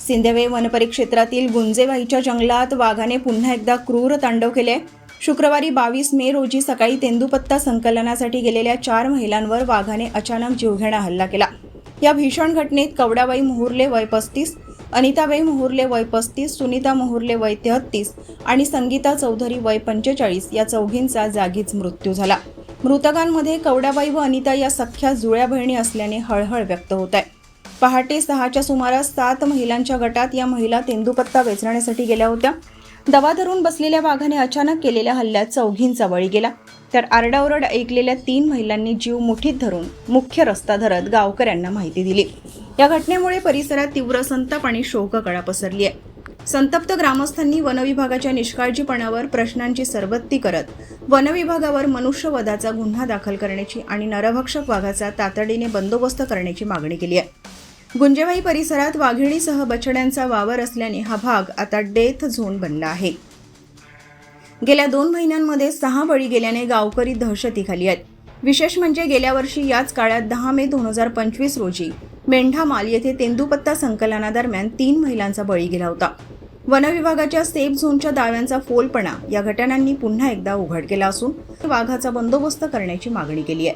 सिंदवे वनपरिक्षेत्रातील गुंजेवाईच्या जंगलात वाघाने पुन्हा एकदा क्रूर तांडव केले. शुक्रवारी 22 मे रोजी सकाळी तेंदूपत्ता संकलनासाठी गेलेल्या 4 महिलांवर वाघाने अचानक जीवघेणा हल्ला केला. या भीषण घटनेत कवडाबाई मोहुर्ले वय 35, अनिताबाई मोहुर्ले वय 35, सुनीता मोहुर्ले वय 33 आणि संगीता चौधरी वय 45 या चौघींचा जागीच मृत्यू झाला. मृतकांमध्ये कवडाबाई व अनिता या सख्ख्या जुळ्या बहिणी असल्याने हळहळ व्यक्त होत आहे. पहाटे 6च्या सुमारास 7 महिलांच्या गटात या महिला तेंदूपत्ता वेचण्यासाठी गेल्या होत्या. दबा धरून बसलेल्या वाघाने अचानक केलेल्या हल्ल्यात चौघींचा बळी गेला. तर आरडाओरड ऐकलेल्या 3 महिलांनी जीव मुठीत धरून मुख्य रस्ता धरत गावकऱ्यांना माहिती दिली. या घटनेमुळे परिसरात तीव्र संताप आणि शोककळा पसरली आहे. संतप्त ग्रामस्थांनी वनविभागाच्या निष्काळजीपणावर प्रश्नांची सरबत्ती करत वनविभागावर मनुष्यवधाचा गुन्हा दाखल करण्याची आणि नरभक्षक वाघाचा तातडीने बंदोबस्त करण्याची मागणी केली आहे. गुंजेवाई परिसरात वाघिणीसह बछड्यांचा वावर असल्याने हा भाग आता डेथ झोन बनला आहे. गेल्या 2 महिन्यांमध्ये 6 बळी गेल्याने गावकरी दहशतीखाली आहेत. विशेष म्हणजे गेल्या वर्षी याच काळात 10 मे 2025 रोजी मेंढामाल येथे तेंदूपत्ता संकलनादरम्यान 3 महिलांचा बळी गेला होता. वनविभागाच्या सेफ झोनच्या दाव्यांचा फोलपणा या घटनांनी पुन्हा एकदा उघड केला असून वाघाचा बंदोबस्त करण्याची मागणी केली आहे.